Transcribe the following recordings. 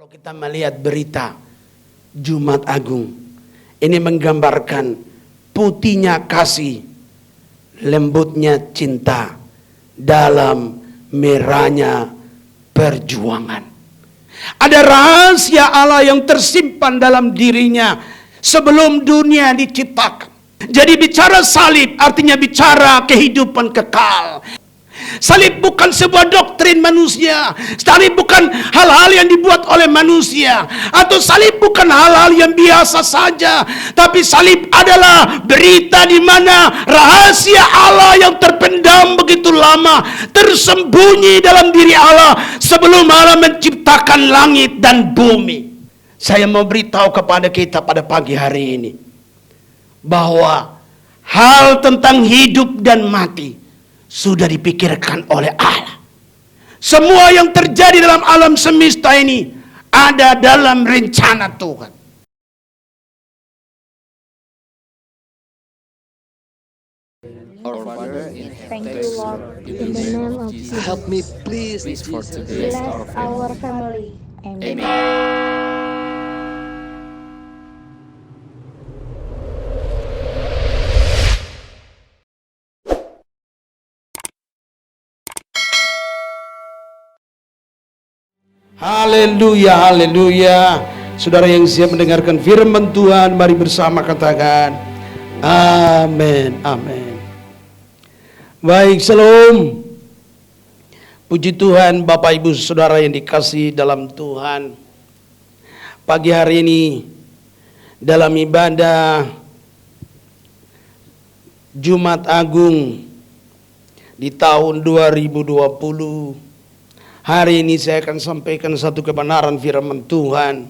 Kalau kita melihat berita Jumat Agung, ini menggambarkan putihnya kasih, lembutnya cinta dalam merahnya perjuangan. Ada rahasia Allah yang tersimpan dalam dirinya sebelum dunia diciptakan. Jadi bicara salib artinya bicara kehidupan kekal. Salib bukan sebuah doktrin manusia. Salib bukan hal-hal yang dibuat oleh manusia. Atau salib bukan hal-hal yang biasa saja. Tapi salib adalah berita di mana rahasia Allah yang terpendam begitu lama tersembunyi dalam diri Allah sebelum Allah menciptakan langit dan bumi. Saya mau beritahu kepada kita pada pagi hari ini bahwa hal tentang hidup dan mati sudah dipikirkan oleh Allah. Semua yang terjadi dalam alam semesta ini ada dalam rencana Tuhan. Our Father in Thank heaven, you, Lord, in the name of Jesus. help me please for today. Bless our family. Amen. Haleluya, haleluya. Saudara yang siap mendengarkan firman Tuhan, mari bersama katakan amin, amin. Baik, shalom. Puji Tuhan, Bapak Ibu Saudara yang dikasihi dalam Tuhan. Pagi hari ini dalam ibadah Jumat Agung di tahun 2020, hari ini saya akan sampaikan satu kebenaran firman Tuhan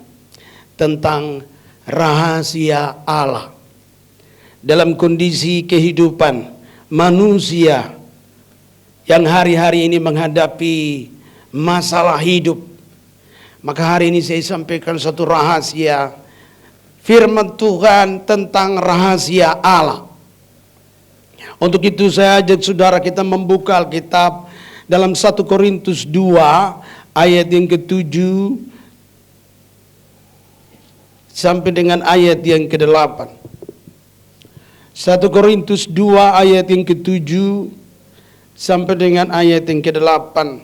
tentang rahasia Allah dalam kondisi kehidupan manusia yang hari-hari ini menghadapi masalah hidup. Maka hari ini saya sampaikan satu rahasia firman Tuhan tentang rahasia Allah. Untuk itu saya ajak saudara kita membuka Alkitab dalam 1 Korintus 2 ayat yang ke-7 sampai dengan ayat yang ke-8. 1 Korintus 2 ayat yang ke-7 sampai dengan ayat yang ke-8.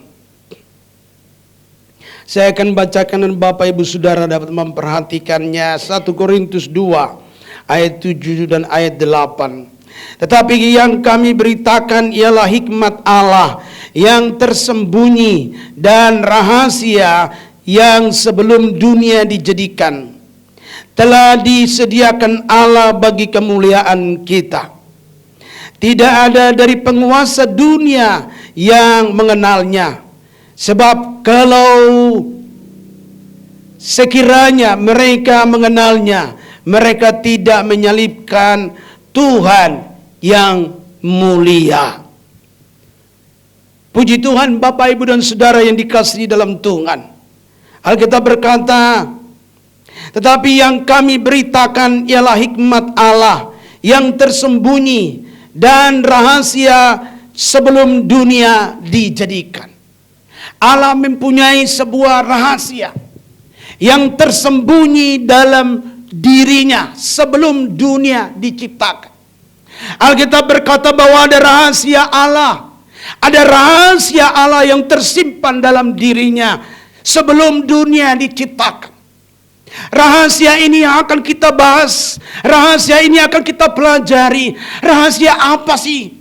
Saya akan bacakan dan Bapak Ibu Saudara dapat memperhatikannya. 1 Korintus 2 ayat 7 dan ayat 8. Tetapi yang kami beritakan ialah hikmat Allah yang tersembunyi dan rahasia yang sebelum dunia dijadikan telah disediakan Allah bagi kemuliaan kita. Tidak ada dari penguasa dunia yang mengenalnya. Sebab kalau sekiranya mereka mengenalnya, mereka tidak menyalibkan Tuhan yang mulia. Puji Tuhan, Bapak Ibu dan Saudara yang dikasihi dalam Tuhan. Alkitab berkata, tetapi yang kami beritakan ialah hikmat Allah yang tersembunyi dan rahasia sebelum dunia dijadikan. Allah mempunyai sebuah rahasia yang tersembunyi dalam dirinya sebelum dunia diciptakan. Alkitab berkata bahwa ada rahasia Allah. Ada rahasia Allah yang tersimpan dalam dirinya sebelum dunia diciptakan. Rahasia ini yang akan kita bahas. Rahasia ini akan kita pelajari. Rahasia apa sih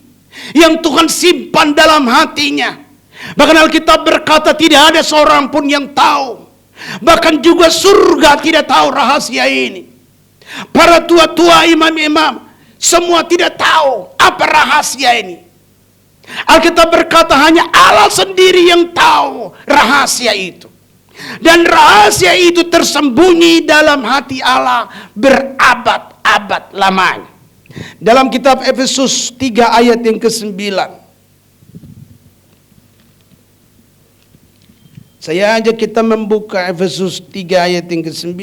yang Tuhan simpan dalam hatinya? Bahkan Alkitab berkata tidak ada seorang pun yang tahu. Bahkan juga surga tidak tahu rahasia ini. Para tua-tua, imam-imam, semua tidak tahu apa rahasia ini. Alkitab berkata hanya Allah sendiri yang tahu rahasia itu. Dan rahasia itu tersembunyi dalam hati Allah berabad-abad lamanya. Dalam kitab Efesus 3 ayat yang ke-9. Saya ajak kita membuka Efesus 3 ayat yang ke-9.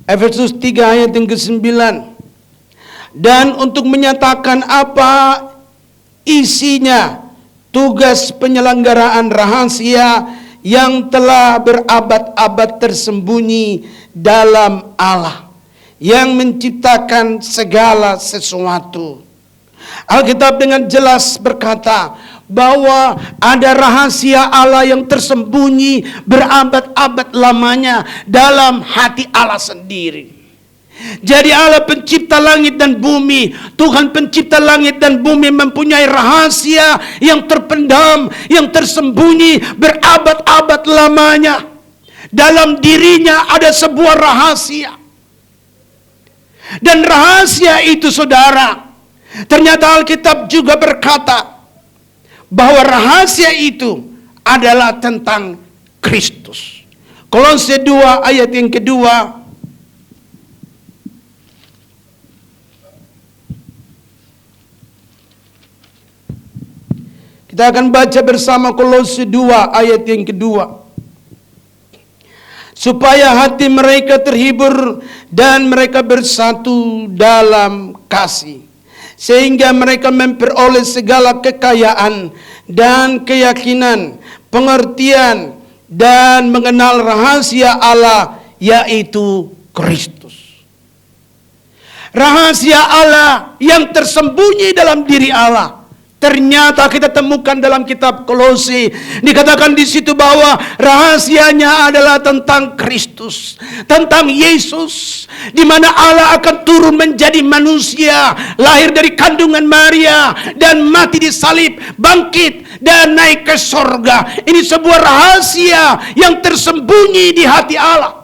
Efesus 3 ayat yang ke-9. Dan untuk menyatakan apa isinya tugas penyelenggaraan rahasia yang telah berabad-abad tersembunyi dalam Allah yang menciptakan segala sesuatu. Alkitab dengan jelas berkata bahwa ada rahasia Allah yang tersembunyi berabad-abad lamanya dalam hati Allah sendiri. Jadi Allah pencipta langit dan bumi, Tuhan pencipta langit dan bumi mempunyai rahasia yang terpendam, yang tersembunyi berabad-abad lamanya. Dalam dirinya ada sebuah rahasia. Dan rahasia itu, saudara, ternyata Alkitab juga berkata bahwa rahasia itu adalah tentang Kristus. Kolose 2 ayat yang kedua. Kita akan baca bersama Kolose 2 ayat yang kedua. Supaya hati mereka terhibur dan mereka bersatu dalam kasih, sehingga mereka memperoleh segala kekayaan dan keyakinan, pengertian dan mengenal rahasia Allah, yaitu Kristus. Rahasia Allah yang tersembunyi dalam diri Allah ternyata kita temukan dalam kitab Kolose. Dikatakan di situ bahwa rahasianya adalah tentang Kristus, tentang Yesus, di mana Allah akan turun menjadi manusia, lahir dari kandungan Maria dan mati di salib, bangkit dan naik ke sorga. Ini sebuah rahasia yang tersembunyi di hati Allah.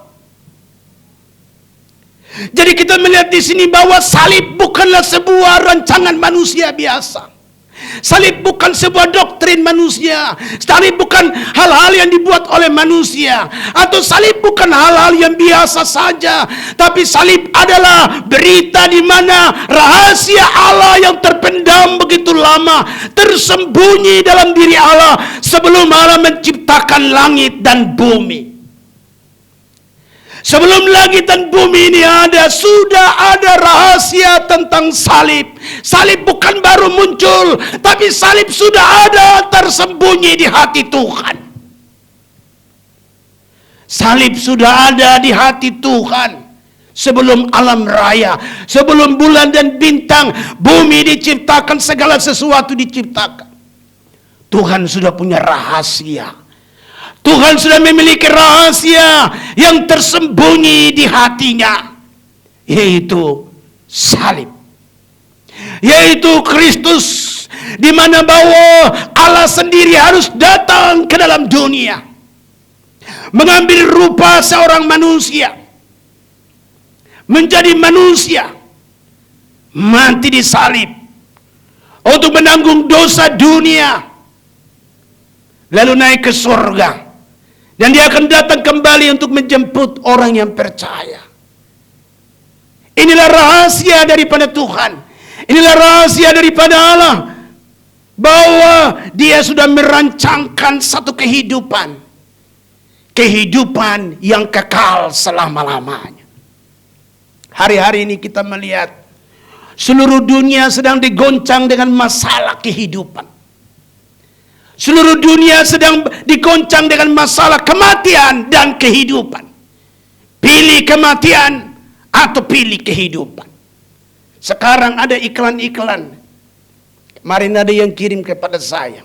Jadi kita melihat di sini bahwa salib bukanlah sebuah rancangan manusia biasa. Salib bukan sebuah doktrin manusia. Salib bukan hal-hal yang dibuat oleh manusia. Atau salib bukan hal-hal yang biasa saja. Tapi salib adalah berita di mana rahasia Allah yang terpendam begitu lama, tersembunyi dalam diri Allah sebelum Allah menciptakan langit dan bumi. Sebelum langit dan bumi ini ada, sudah ada rahasia tentang salib. Salib bukan baru muncul, tapi salib sudah ada tersembunyi di hati Tuhan. Salib sudah ada di hati Tuhan. Sebelum alam raya, sebelum bulan dan bintang, bumi diciptakan, segala sesuatu diciptakan. Tuhan sudah punya rahasia. Tuhan sudah memiliki rahasia yang tersembunyi di hatinya, yaitu salib, yaitu Kristus, di mana bahwa Allah sendiri harus datang ke dalam dunia, mengambil rupa seorang manusia, menjadi manusia, mati di salib untuk menanggung dosa dunia, lalu naik ke surga. Dan dia akan datang kembali untuk menjemput orang yang percaya. Inilah rahasia daripada Tuhan. Inilah rahasia daripada Allah. Bahwa dia sudah merancangkan satu kehidupan. Kehidupan yang kekal selama-lamanya. Hari-hari ini kita melihat seluruh dunia sedang digoncang dengan masalah kehidupan. Seluruh dunia sedang digoncang dengan masalah kematian dan kehidupan. Pilih kematian atau pilih kehidupan. Sekarang ada iklan-iklan. Kemarin ada yang kirim kepada saya.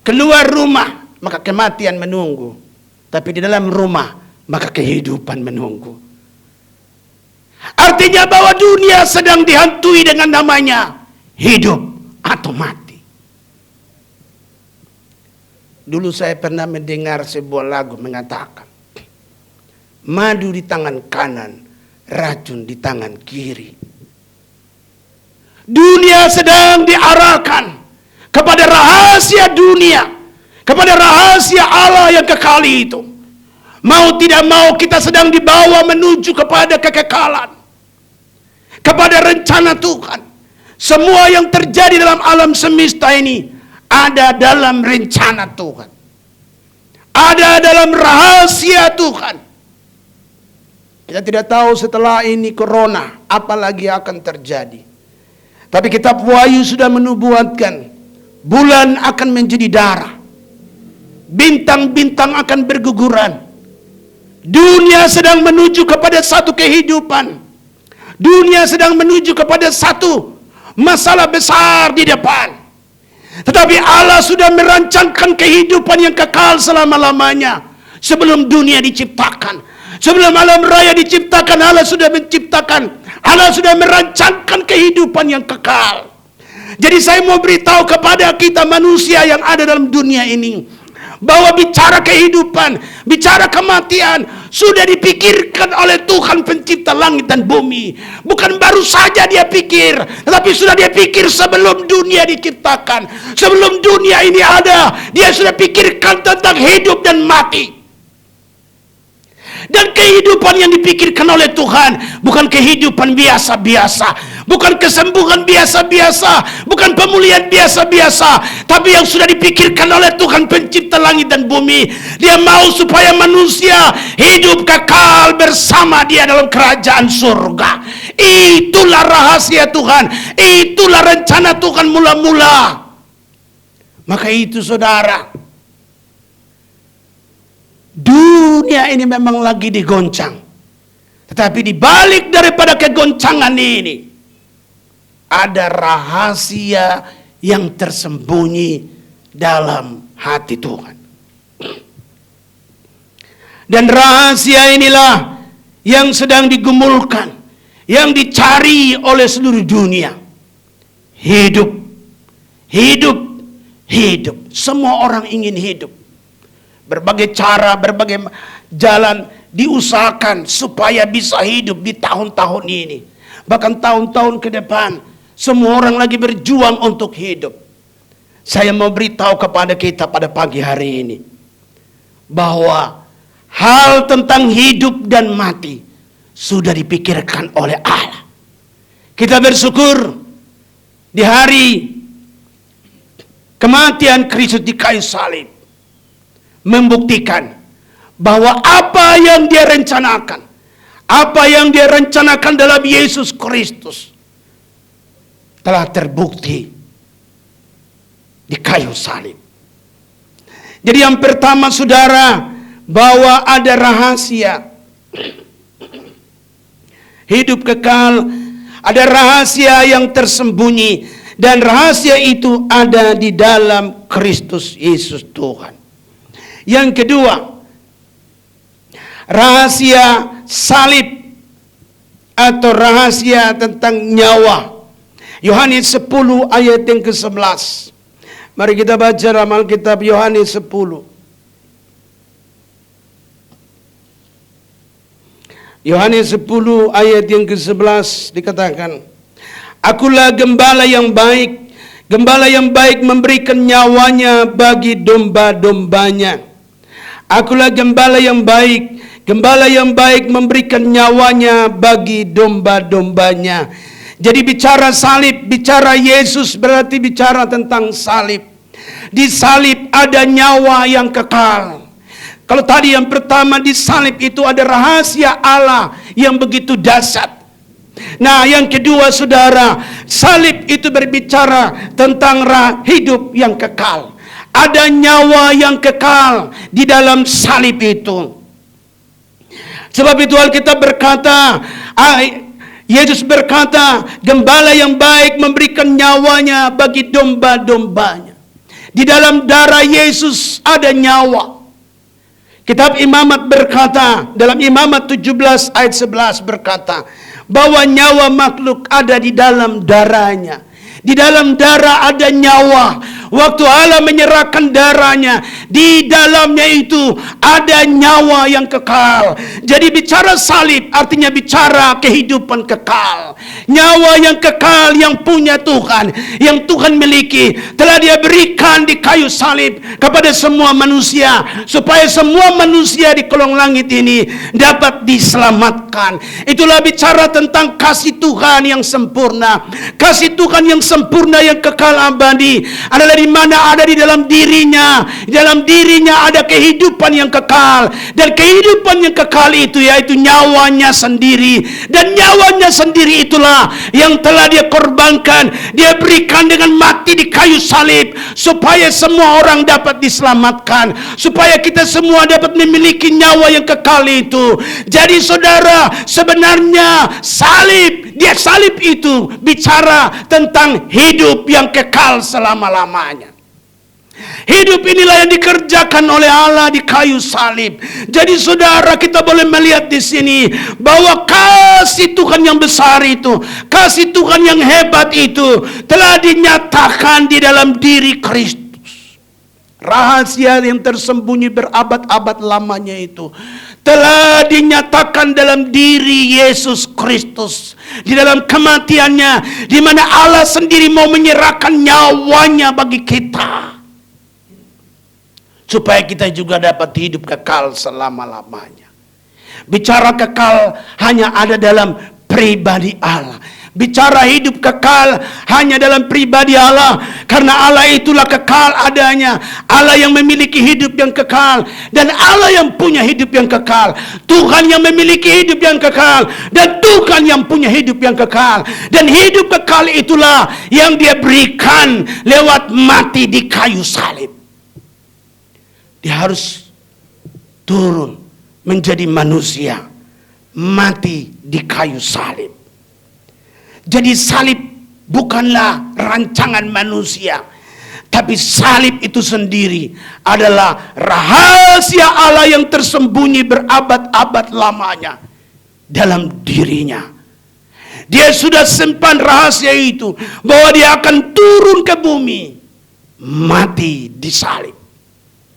Keluar rumah, maka kematian menunggu. Tapi di dalam rumah, maka kehidupan menunggu. Artinya bahwa dunia sedang dihantui dengan namanya hidup atau mati. Dulu saya pernah mendengar sebuah lagu mengatakan, madu di tangan kanan, racun di tangan kiri. Dunia sedang diarahkan kepada rahasia dunia, kepada rahasia Allah yang kekal itu. Mau tidak mau kita sedang dibawa menuju kepada kekekalan, kepada rencana Tuhan. Semua yang terjadi dalam alam semesta ini ada dalam rencana Tuhan. Ada dalam rahasia Tuhan. Kita tidak tahu setelah ini corona apa lagi akan terjadi. Tapi kitab Wahyu sudah menubuatkan bulan akan menjadi darah, bintang-bintang akan berguguran. Dunia sedang menuju kepada satu kehidupan. Dunia sedang menuju kepada satu masalah besar di depan. Tetapi Allah sudah merancangkan kehidupan yang kekal selama-lamanya. Sebelum dunia diciptakan, sebelum alam raya diciptakan, Allah sudah menciptakan, Allah sudah merancangkan kehidupan yang kekal. Jadi saya mau beritahu kepada kita manusia yang ada dalam dunia ini, bahwa bicara kehidupan, bicara kematian, sudah dipikirkan oleh Tuhan pencipta langit dan bumi. Bukan baru saja dia pikir, tetapi sudah dia pikir sebelum dunia diciptakan. Sebelum dunia ini ada, dia sudah pikirkan tentang hidup dan mati. Dan kehidupan yang dipikirkan oleh Tuhan bukan kehidupan biasa-biasa, bukan kesembuhan biasa-biasa, bukan pemulihan biasa-biasa, tapi yang sudah dipikirkan oleh Tuhan pencipta langit dan bumi. Dia mau supaya manusia hidup kekal bersama dia dalam kerajaan surga. Itulah rahasia Tuhan, itulah rencana Tuhan mula-mula. Maka itu saudara, dunia ini memang lagi digoncang. Tetapi di balik daripada kegoncangan ini ada rahasia yang tersembunyi dalam hati Tuhan. Dan rahasia inilah yang sedang digumulkan, yang dicari oleh seluruh dunia. Hidup, hidup, hidup. Semua orang ingin hidup. Berbagai cara, berbagai jalan diusahakan supaya bisa hidup di tahun-tahun ini. Bahkan tahun-tahun ke depan, semua orang lagi berjuang untuk hidup. Saya mau beritahu kepada kita pada pagi hari ini, bahwa hal tentang hidup dan mati sudah dipikirkan oleh Allah. Kita bersyukur di hari kematian Kristus di kayu salib membuktikan bahwa apa yang dia rencanakan, apa yang dia rencanakan dalam Yesus Kristus telah terbukti di kayu salib. Jadi yang pertama saudara, bahwa ada rahasia hidup kekal, ada rahasia yang tersembunyi, dan rahasia itu ada di dalam Kristus Yesus Tuhan. Yang kedua, rahasia salib atau rahasia tentang nyawa. Yohanes 10 ayat yang ke-11. Mari kita baca dalam Alkitab Yohanes 10. Yohanes 10 ayat yang ke-11 dikatakan, Akulah gembala yang baik. Gembala yang baik memberikan nyawanya bagi domba-dombanya. Akulah gembala yang baik. Gembala yang baik memberikan nyawanya bagi domba-dombanya. Jadi bicara salib, bicara Yesus berarti bicara tentang salib. Di salib ada nyawa yang kekal. Kalau tadi yang pertama di salib itu ada rahasia Allah yang begitu dahsyat. Nah yang kedua saudara, salib itu berbicara tentang hidup yang kekal. Ada nyawa yang kekal di dalam salib itu. Sebab itu Alkitab berkata, Yesus berkata, gembala yang baik memberikan nyawanya bagi domba-dombanya. Di dalam darah Yesus ada nyawa. Kitab Imamat berkata, dalam Imamat 17 ayat 11 berkata, bahwa nyawa makhluk ada di dalam darahnya. Di dalam darah ada nyawa. Waktu Allah menyerahkan darahnya, di dalamnya itu ada nyawa yang kekal. Jadi bicara salib artinya bicara kehidupan kekal. Nyawa yang kekal yang punya Tuhan, yang Tuhan miliki, telah dia berikan di kayu salib kepada semua manusia, supaya semua manusia di kolong langit ini dapat diselamatkan. Itulah bicara tentang kasih Tuhan yang sempurna. Kasih Tuhan yang sempurna yang kekal abadi adalah di mana ada di dalam dirinya, di dalam dalam dirinya ada kehidupan yang kekal. Dan kehidupan yang kekal itu yaitu nyawanya sendiri. Dan nyawanya sendiri itulah yang telah dia korbankan. Dia berikan dengan mati di kayu salib. Supaya semua orang dapat diselamatkan. Supaya kita semua dapat memiliki nyawa yang kekal itu. Jadi saudara, sebenarnya salib itu bicara tentang hidup yang kekal selama-lamanya. Hidup inilah yang dikerjakan oleh Allah di kayu salib. Jadi saudara, kita boleh melihat di sini bahwa kasih Tuhan yang besar itu, kasih Tuhan yang hebat itu telah dinyatakan di dalam diri Kristus. Rahasia yang tersembunyi berabad-abad lamanya itu telah dinyatakan dalam diri Yesus Kristus, di dalam kematiannya, di mana Allah sendiri mau menyerahkan nyawanya bagi kita. Supaya kita juga dapat hidup kekal selama-lamanya. Bicara kekal hanya ada dalam pribadi Allah. Bicara hidup kekal hanya dalam pribadi Allah. Karena Allah itulah kekal adanya. Allah yang memiliki hidup yang kekal. Dan Allah yang punya hidup yang kekal. Tuhan yang memiliki hidup yang kekal. Dan Tuhan yang punya hidup yang kekal. Dan hidup kekal itulah yang dia berikan lewat mati di kayu salib. Dia harus turun menjadi manusia, mati di kayu salib. Jadi salib bukanlah rancangan manusia, tapi salib itu sendiri adalah rahasia Allah yang tersembunyi berabad-abad lamanya dalam dirinya. Dia sudah simpan rahasia itu, bahwa dia akan turun ke bumi, mati di salib,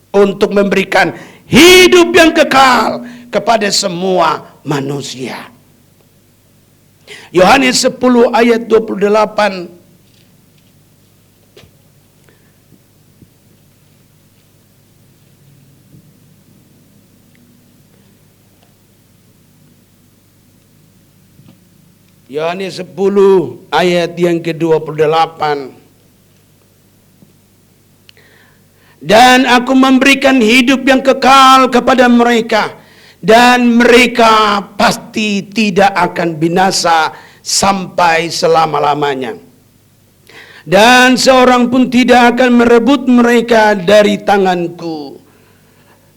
untuk memberikan hidup yang kekal kepada semua manusia. Yohanes 10 ayat 28. Yohanes 10 ayat yang ke-28. Dan aku memberikan hidup yang kekal kepada mereka, dan mereka pasti tidak akan binasa sampai selama-lamanya. Dan seorang pun tidak akan merebut mereka dari tanganku.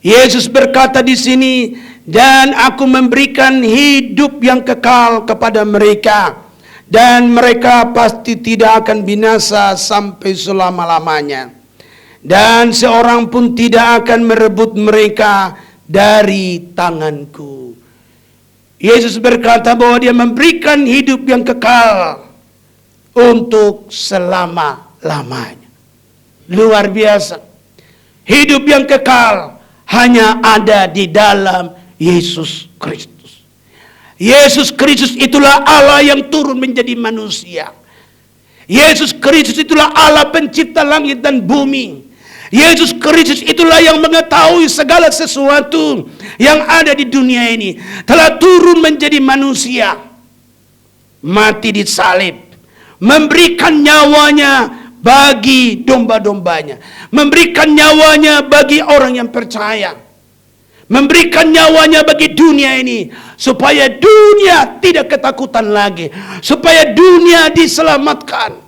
Yesus berkata di sini, dan aku memberikan hidup yang kekal kepada mereka, dan mereka pasti tidak akan binasa sampai selama-lamanya. Dan seorang pun tidak akan merebut mereka dari tanganku. Yesus berkata bahwa dia memberikan hidup yang kekal untuk selama-lamanya. Luar biasa. Hidup yang kekal hanya ada di dalam Yesus Kristus. Yesus Kristus itulah Allah yang turun menjadi manusia. Yesus Kristus itulah Allah pencipta langit dan bumi. Yesus Kristus itulah yang mengetahui segala sesuatu yang ada di dunia ini. Telah turun menjadi manusia, mati di salib, memberikan nyawanya bagi domba-dombanya, memberikan nyawanya bagi orang yang percaya, memberikan nyawanya bagi dunia ini, supaya dunia tidak ketakutan lagi, supaya dunia diselamatkan.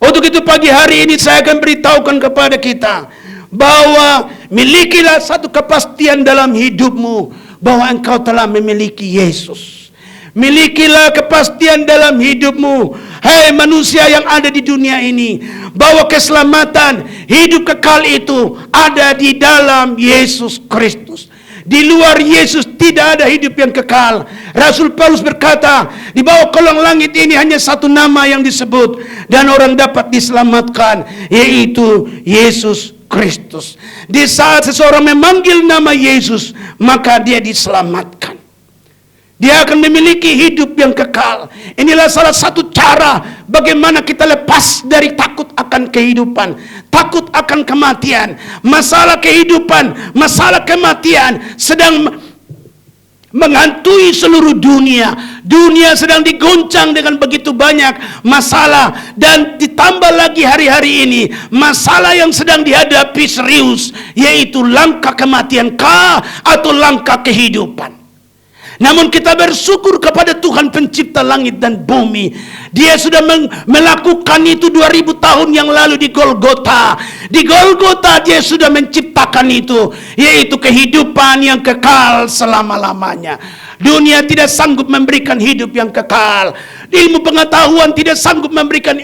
Untuk itu pagi hari ini saya akan beritahukan kepada kita bahwa milikilah satu kepastian dalam hidupmu, bahwa engkau telah memiliki Yesus. Milikilah kepastian dalam hidupmu, hai manusia yang ada di dunia ini, bahwa keselamatan, hidup kekal itu ada di dalam Yesus Kristus. Di luar Yesus tidak ada hidup yang kekal. Rasul Paulus berkata, di bawah kolong langit ini hanya satu nama yang disebut dan orang dapat diselamatkan, yaitu Yesus Kristus. Di saat seseorang memanggil nama Yesus, maka dia diselamatkan. Dia akan memiliki hidup yang kekal. Inilah salah satu cara bagaimana kita lepas dari takut akan kehidupan, takut akan kematian. Masalah kehidupan, masalah kematian sedang menghantui seluruh dunia. Dunia sedang digoncang dengan begitu banyak masalah, dan ditambah lagi hari-hari ini masalah yang sedang dihadapi serius, yaitu langkah kematian kah atau langkah kehidupan. Namun kita bersyukur kepada Tuhan pencipta langit dan bumi. Dia sudah melakukan itu 2000 tahun yang lalu di Golgota. Di Golgota dia sudah menciptakan itu, yaitu kehidupan yang kekal selama-lamanya. Dunia tidak sanggup memberikan hidup yang kekal. Ilmu pengetahuan tidak sanggup memberikan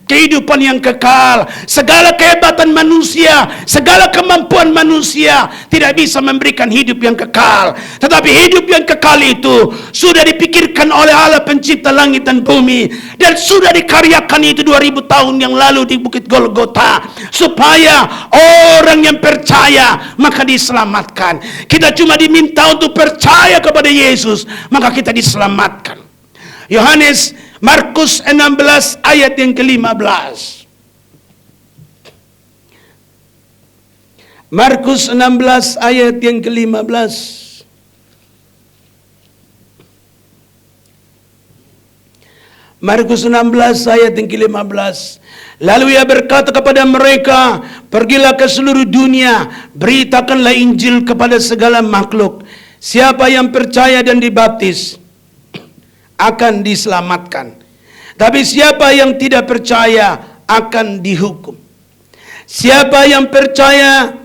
kehidupan yang kekal. Segala kehebatan manusia, segala kemampuan manusia tidak bisa memberikan hidup yang kekal. Tetapi hidup yang kekal itu sudah dipikirkan oleh Allah pencipta langit dan bumi, dan sudah dikaryakan itu 2000 tahun yang lalu di Bukit Golgota, supaya orang yang percaya maka diselamatkan. Kita cuma diminta untuk percaya kepada Yesus, maka kita diselamatkan. Markus 16 ayat yang ke-15. Markus 16 ayat yang ke-15. Markus 16 ayat yang ke-15. Lalu ia berkata kepada mereka, pergilah ke seluruh dunia, beritakanlah Injil kepada segala makhluk. Siapa yang percaya dan dibaptis akan diselamatkan, tapi siapa yang tidak percaya akan dihukum. Siapa yang percaya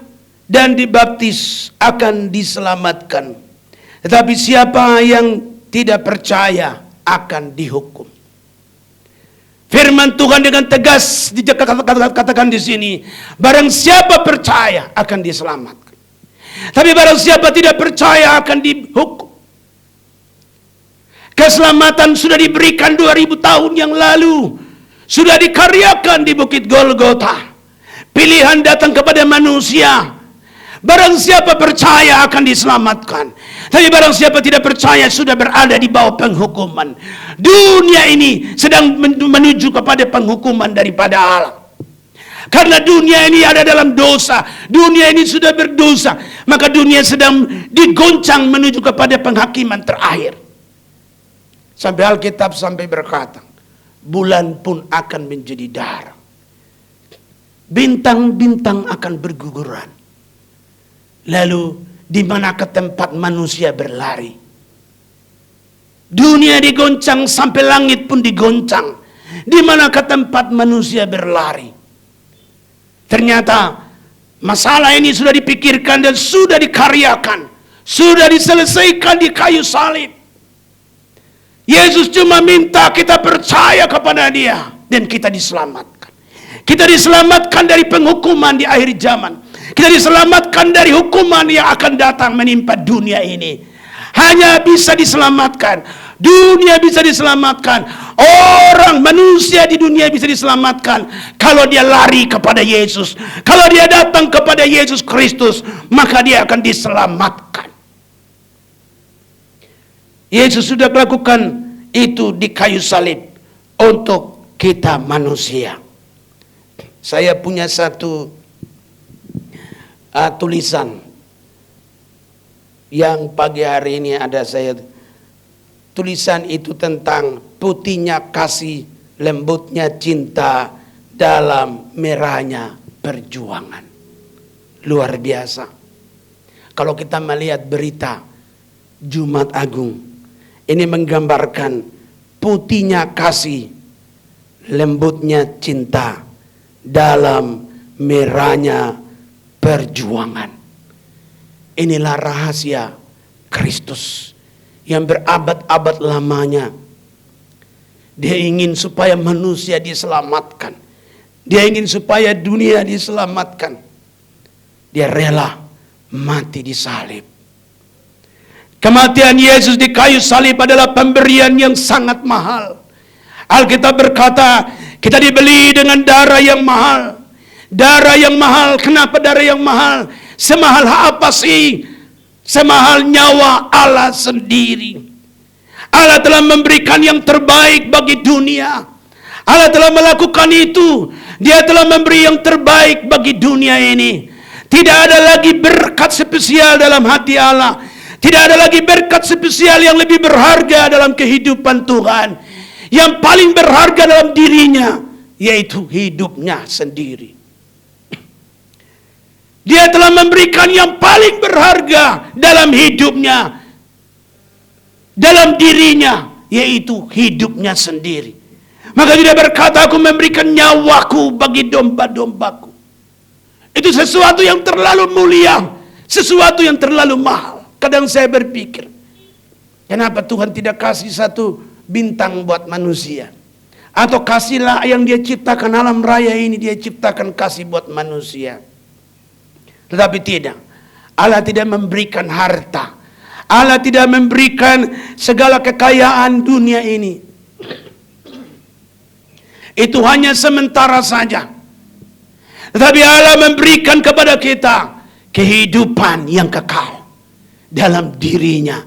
dan dibaptis akan diselamatkan, tetapi siapa yang tidak percaya akan dihukum. Firman Tuhan dengan tegas dikatakan di sini, barang siapa percaya akan diselamatkan, tapi barang siapa tidak percaya akan dihukum. Keselamatan sudah diberikan 2000 tahun yang lalu, sudah dikaryakan di Bukit Golgota. Pilihan datang kepada manusia. Barang siapa percaya akan diselamatkan, tapi barang siapa tidak percaya sudah berada di bawah penghukuman. Dunia ini sedang menuju kepada penghukuman daripada Allah. Karena dunia ini ada dalam dosa, dunia ini sudah berdosa, maka dunia sedang digoncang menuju kepada penghakiman terakhir. Sampai Alkitab sampai berkata, bulan pun akan menjadi darah, bintang-bintang akan berguguran. Lalu di manakah tempat manusia berlari? Dunia digoncang sampai langit pun digoncang. Di manakah tempat manusia berlari? Ternyata masalah ini sudah dipikirkan dan sudah dikaryakan, sudah diselesaikan di kayu salib. Yesus cuma minta kita percaya kepada Dia dan kita diselamatkan. Kita diselamatkan dari penghukuman di akhir zaman. Kita diselamatkan dari hukuman yang akan datang menimpa dunia ini. Hanya bisa diselamatkan, dunia bisa diselamatkan, orang manusia di dunia bisa diselamatkan kalau dia lari kepada Yesus. Kalau dia datang kepada Yesus Kristus, maka dia akan diselamatkan. Yesus sudah melakukan itu di kayu salib untuk kita manusia. Saya punya satu tulisan yang pagi hari ini ada saya. Tulisan itu tentang putihnya kasih, lembutnya cinta dalam merahnya perjuangan. Luar biasa. Kalau kita melihat berita Jumat Agung, ini menggambarkan putihnya kasih, lembutnya cinta dalam merahnya perjuangan. Inilah rahasia Kristus yang berabad-abad lamanya. Dia ingin supaya manusia diselamatkan. Dia ingin supaya dunia diselamatkan. Dia rela mati di salib. Kematian Yesus di kayu salib adalah pemberian yang sangat mahal. Alkitab berkata, kita dibeli dengan darah yang mahal. Darah yang mahal, kenapa darah yang mahal? Semahal apa sih? Semahal nyawa Allah sendiri. Allah telah memberikan yang terbaik bagi dunia. Allah telah melakukan itu. Dia telah memberi yang terbaik bagi dunia ini. Tidak ada lagi berkat spesial dalam hati Allah. Tidak ada lagi berkat spesial yang lebih berharga dalam kehidupan Tuhan. Yang paling berharga dalam dirinya, yaitu hidupnya sendiri. Dia telah memberikan yang paling berharga dalam hidupnya, dalam dirinya, yaitu hidupnya sendiri. Maka dia berkata, aku memberikan nyawaku bagi domba-dombaku. Itu sesuatu yang terlalu mulia, sesuatu yang terlalu mahal. Kadang saya berpikir, kenapa Tuhan tidak kasih satu bintang buat manusia? Atau kasihlah yang dia ciptakan, alam raya ini dia ciptakan kasih buat manusia. Tetapi tidak. Allah tidak memberikan harta. Allah tidak memberikan segala kekayaan dunia ini. Itu hanya sementara saja. Tetapi Allah memberikan kepada kita kehidupan yang kekal dalam dirinya,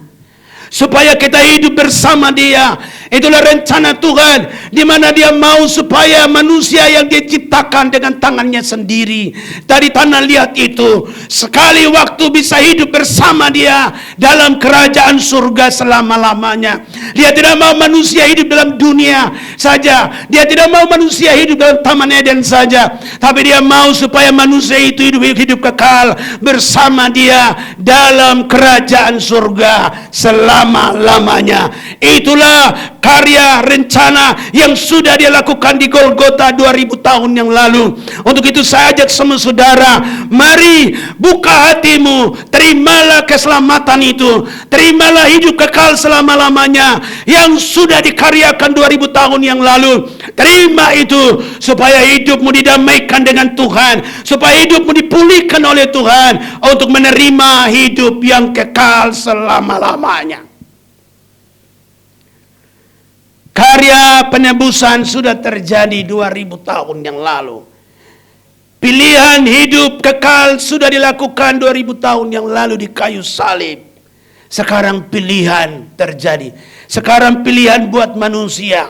supaya kita hidup bersama Dia. Itulah rencana Tuhan, di mana Dia mau supaya manusia yang Dia ciptakan dengan tangannya sendiri dari tanah liat itu, sekali waktu bisa hidup bersama Dia dalam kerajaan surga selama-lamanya. Dia tidak mau manusia hidup dalam dunia saja. Dia tidak mau manusia hidup dalam Taman Eden saja. Tapi Dia mau supaya manusia itu hidup kekal bersama Dia dalam kerajaan surga selama-lamanya. Itulah karya rencana yang sudah Dia lakukan di Golgota 2000 tahun yang lalu. Untuk itu saya ajak semua saudara, mari buka hatimu, terimalah keselamatan itu, terimalah hidup kekal selama-lamanya yang sudah dikaryakan 2000 tahun yang lalu. Terima itu supaya hidupmu didamaikan dengan Tuhan, supaya hidupmu dipulihkan oleh Tuhan untuk menerima hidup yang kekal selama-lamanya. Karya penebusan sudah terjadi 2000 tahun yang lalu. Pilihan hidup kekal sudah dilakukan 2000 tahun yang lalu di kayu salib. Sekarang pilihan terjadi. Sekarang pilihan buat manusia.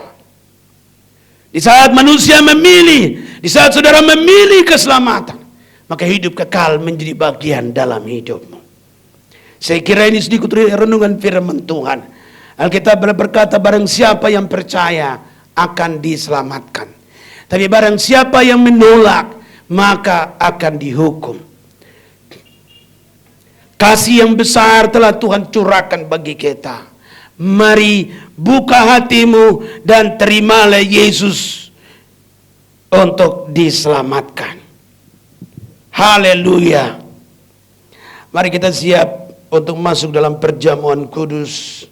Di saat manusia memilih, di saat saudara memilih keselamatan, maka hidup kekal menjadi bagian dalam hidupmu. Saya kira ini sedikit renungan firman Tuhan. Alkitab berkata, barang siapa yang percaya akan diselamatkan. Tapi barang siapa yang menolak, maka akan dihukum. Kasih yang besar telah Tuhan curahkan bagi kita. Mari buka hatimu dan terimalah Yesus untuk diselamatkan. Haleluya. Mari kita siap untuk masuk dalam perjamuan kudus.